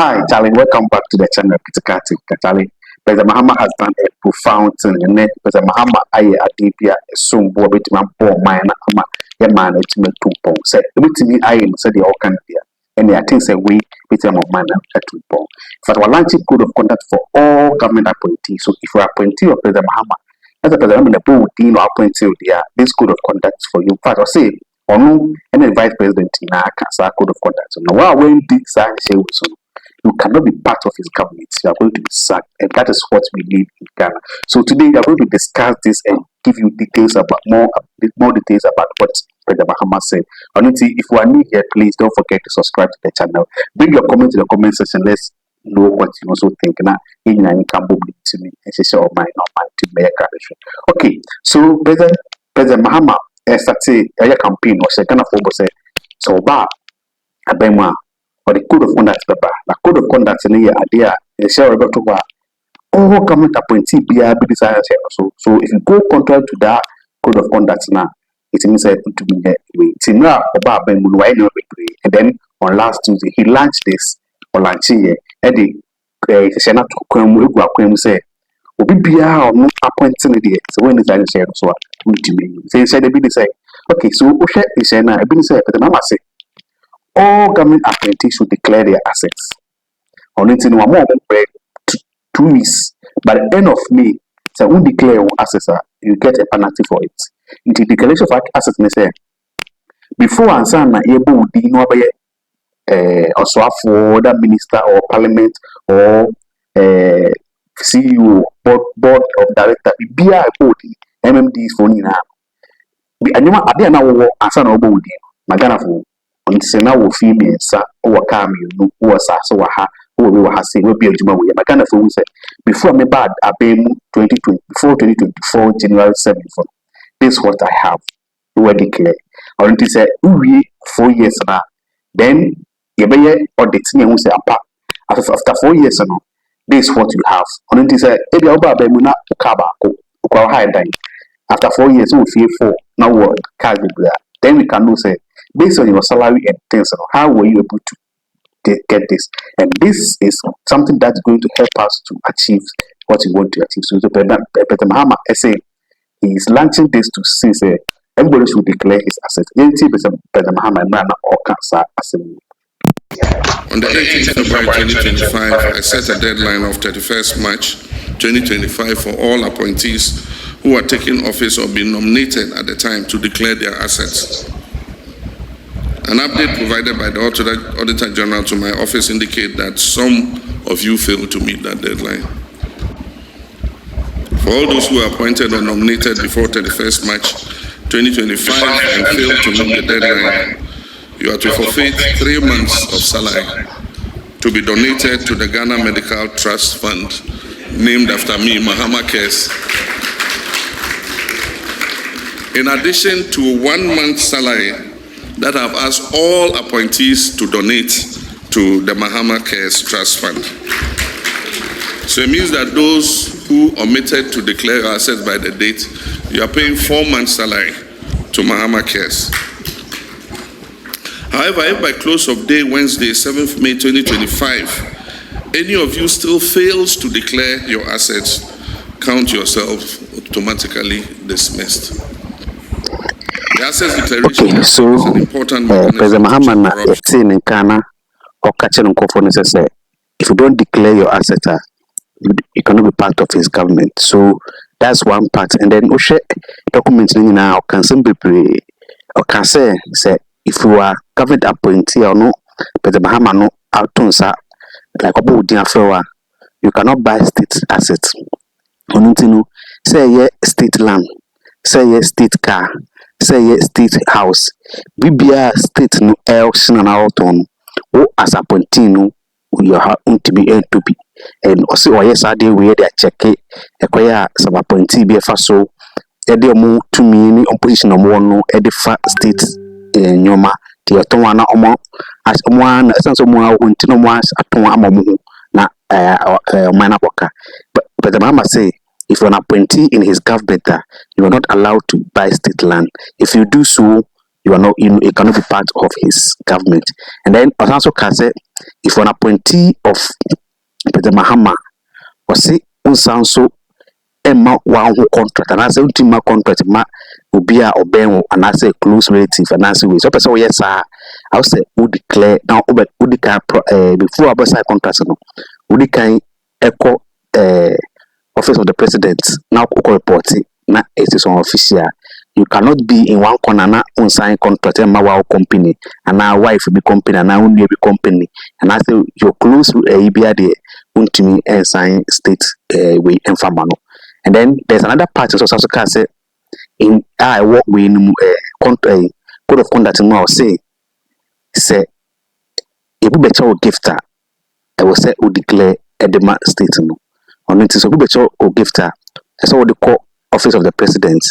Hi, Charlie. Welcome back to the channel. Charlie, President Mahama has done a profound thing. And President Mahama, I adibia soon bo bit man bo mine ama ya man ultimate 2 pounds. Say, with me, I said the all can be. And I think say we with them of man at 2 pounds. For our launching code of conduct for all government appointees. So if you are appointee of President Mahama, as a president, the board dean or appointee, this code of conduct for you. Father say, or no, any vice president in our code of conduct. So now, when this I say, you cannot be part of his government. You are going to be sacked, and that is what we need in Ghana. So today we are going to discuss this and give you details about more details about what President Mahama said. Honestly, if you are new here, please don't forget to subscribe to the channel. Bring your comments in the comment section. Let's know what you also think. Now, in can to me and say, "Oh, my, to make a okay." So President Mahama started a campaign or second of all say so bad. Abema. Or the code of conduct paper. The code of conduct in the idea is share about to all government appointee be desired. So if you go contrary to that code of conduct now, it means to be way. And then on last Tuesday he launched this or launch here. Eddie Senate say Obibia or no appointing the so when the share so they said they say okay, so Osha is a say but the mama say all government appointees should declare their assets. On it in 2 weeks. By the end of May, so when declare your assets, you get a penalty for it. In the declaration of assets, say before answer na able be no be also for the minister or parliament or CEO board of director be a body MMDs for now. Be anima abi na wo answer na obo di magana for Sena will female, sir, or come you know, so ha, who we were saying will be a Juma. My kind of fool said before me bad, I pay 2024 January 7th. This is what I have. You were declared. I want to say, 4 years now. Then you may or the thing you say apart. After 4 years now, this is what you have. I want to say, if you are Bemuna, Kaba, or high dying. After 4 years, we feel 4 now what can be there. Then we can do say, based on your salary and things, how were you able to get this? And this is something that's going to help us to achieve what you want to achieve. So, President Mahama is saying he is launching this to see everybody should declare his assets. President Mahama and all cancer assembly. On the 18th of February 2025, I set a deadline of 31st March 2025 for all appointees who are taking office or being nominated at the time to declare their assets. An update provided by the Auditor General to my office indicate that some of you failed to meet that deadline. For all those who are appointed or nominated before 31st March 2025 and failed to meet the deadline, you are to forfeit 3 months of salary to be donated to the Ghana Medical Trust Fund, named after me, Mahama Cares. In addition to 1 month's salary that I've asked all appointees to donate to the Mahama Cares Trust Fund. So it means that those who omitted to declare assets by the date, you are paying 4 months' salary to Mahama Cares. However, if by close of day Wednesday, 7th May 2025, any of you still fails to declare your assets, count yourself automatically dismissed. Okay, so President Mahama is saying in Ghana or catching on conferences if you don't declare your assets, you cannot be part of his government. So that's one part. And then Oshe documents now can simply or can say if you are government appointee or no, President Mahama no outunsa like a you cannot buy state assets. Say state land, say state car. Say state house, BBR state no else and out on or as a pontino, you have to be N2P. And also, yes, I did where they check it, acquire some appointee be a faso, Edio to me opposition of one, edify state in Yoma, the Atomana Omo, as one, as someone who no one's Atomamu, na minor worker. But the mama say, if you're an appointee in his government, you are not allowed to buy state land. If you do so, you are not, you cannot be part of his government. And then also can say, if an appointee of President Mahama was say unsanso Emma one contract, and I say ultima contract ma ubia or ben and I say close relative and I say we so person yes sir I say would declare now would declare before our side contract no would declare echo office of the president now report na it is on official. You cannot be in one corner na unsigned contract and my company and now wife be company and now be company and I say your close EBA there untimi and sign state we infamano. And then there's another part so can say in I work with code of conduct more say if we better gifter I will say we declare Edema state no on it so we better gifter that's what they call office of the president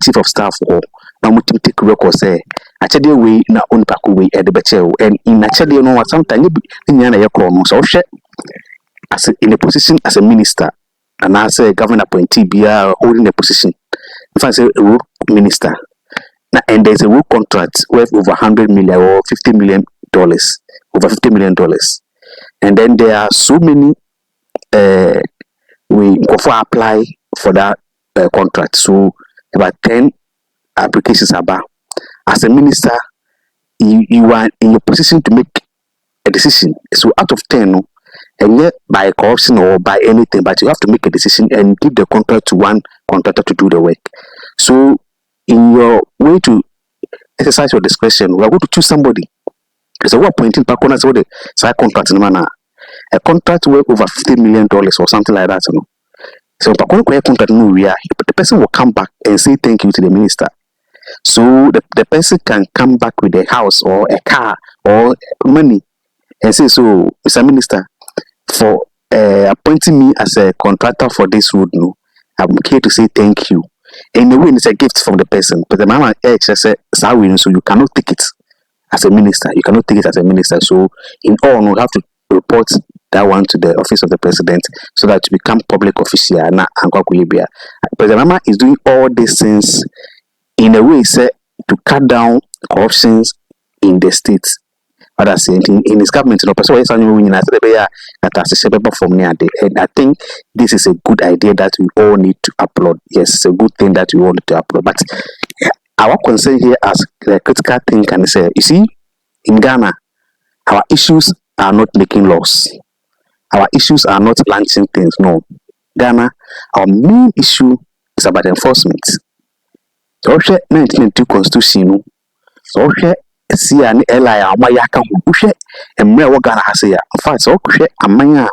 chief of staff or now we take record say actually we na own pack we at the better and in actually you know what sometimes you so as in a position as a minister and as a government appointee be holding a position if I say a work minister and there's a work contract worth over $100 million or $50 million over $50 million and then there are so many we go for apply for that contract so about 10 applications about as a minister you are in a position to make a decision so out of 10 and yet by corruption or by anything, but you have to make a decision and give the contract to one contractor to do the work. So, in your way to exercise your discretion, we are going to choose somebody. So, what pointing back on us the side contract in manner a contract worth over $50 million or something like that. You know? So, contract the person will come back and say thank you to the minister. So, the person can come back with a house or a car or money and say, so, Mr. Minister, for appointing me as a contractor for this road, no, I'm here to say thank you. In a way, it's a gift from the person. But the Mahama said, so you cannot take it as a minister. You cannot take it as a minister. So, in all, you have to report that one to the office of the president so that you become public official. President Mahama is doing all these things in a way, say, to cut down corruptions in the states. Others in his government, and I think this is a good idea that we all need to applaud. Yes, it's a good thing that we all need to applaud. But our concern here as the critical thing can say, you see, in Ghana, our issues are not making laws. Our issues are not launching things. No, Ghana, our main issue is about enforcement. So, 1992 Constitution. So, see an ally amayaka who and mere Ghana has a fact so amaya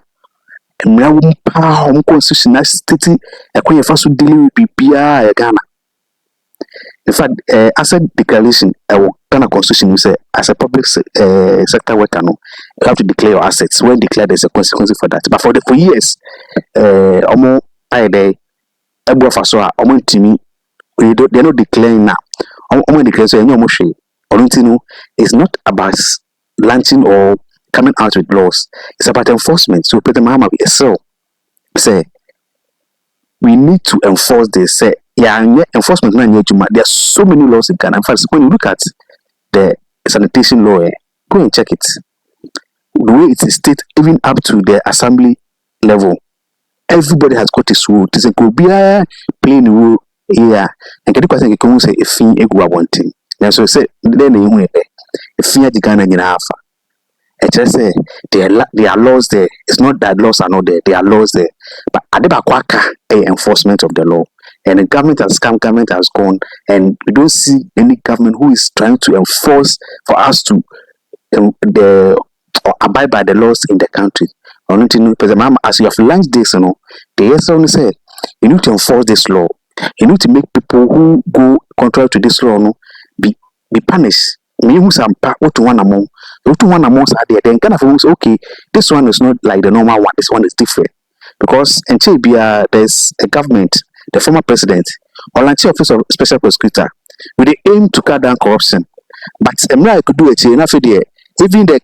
and mere power constitutional state a queen first dealing with BPI Ghana. In fact, asset declaration Ghana constitution say as a public sector worker no you have to declare your assets. When declared there's a consequence for that. But for years almost I day Ebu Fasoa almost to me they're not declaring now. Almost declare so any it's not about launching or coming out with laws. It's about enforcement. So President Mahama say we need to enforce this. Say enforcement. There are so many laws in Ghana. In fact, when you look at the sanitation law, go and check it. The way it is stated, even up to the assembly level, everybody has got his rule. It could be a plain rule here. And can you can say if you go wanting. Now, so say then you if you the Ghana in half, it just say there are laws there. It's not that laws are not there. There are laws there, but adebakwaka enforcement of the law, and the government has come, government has gone, and we don't see any government who is trying to enforce for us to abide by the laws in the country. I want to know, President Mahama, as you have launched this, you know, the only say you need to enforce this law. You need to make people who go contrary to this law, no, be punished. Me who some what one among are there. Then kind of okay, this one is not like the normal one. This one is different because in Chibia there's a government, the former president, or office of special prosecutor, with the aim to cut down corruption. But I could do it enough there. Even the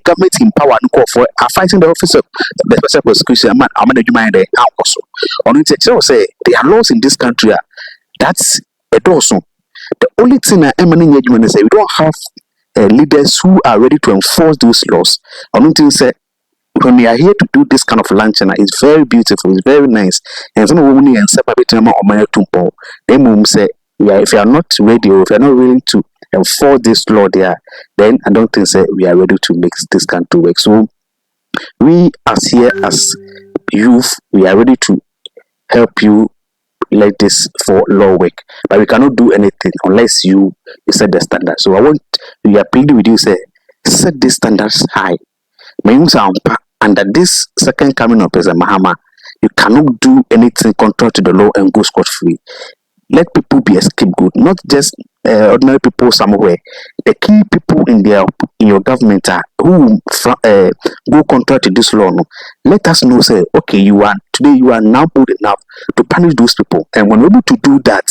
government in power and call for are fighting the office of the special prosecution. I'm going to mind the also. On it say there are laws in this country that's a dorsum. The only thing I am engagement is that we don't have leaders who are ready to enforce those laws. I don't think say when we are here to do this kind of luncheon, it's very beautiful, it's very nice. And some women and some people are they mum say, yeah, if you are not ready or if you are not willing to enforce this law there, then I don't think say we are ready to make this country work. So we as here as youth, we are ready to help you let this for law work, but we cannot do anything unless you set the standard. So I want we are pleading with you say set these standards high. Under this second coming of President Mahama, you cannot do anything contrary to the law and go scot free. Let people be a scapegoat, not just ordinary people somewhere. The key people in your government are who go contrary to this law. No? Let us know, say, okay, you are now good enough to punish those people, and when you're able to do that,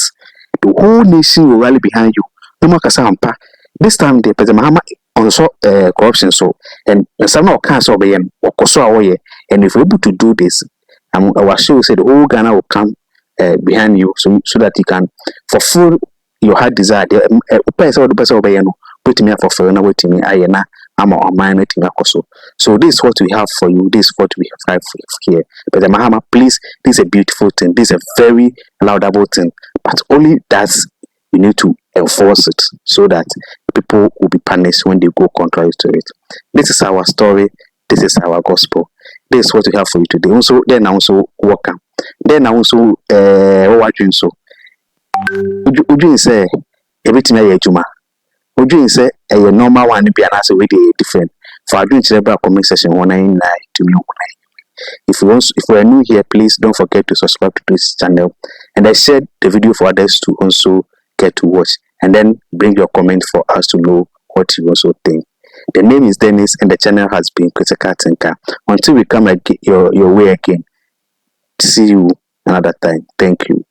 the whole nation will rally behind you. No more kasampa. This time, the President Mahama also corruption so, and some of cancer be or and if we're able to do this, I will sure say the whole Ghana will come behind you so that you can fulfill your heart desire. The person obey no put me for na waiting me ayena ama or mine waiting so this is what we have for you, this is what we have here. But the Mahama, please, this is a beautiful thing, this is a very laudable thing, but only that's we need to enforce it so that people will be punished when they go contrary to it. This is our story, this is our gospel, this is what we have for you today. Also then also welcome. Then also what you so would say everything I juma would you say a normal one be an answer with different for doing cerebral comment session 199 to me. If you are new here, please don't forget to subscribe to this channel and I shared the video for others to also get to watch, and then bring your comment for us to know what you also think. The name is Dennis and the channel has been Critical Thinker. Until we come your way again, see you another time. Thank you.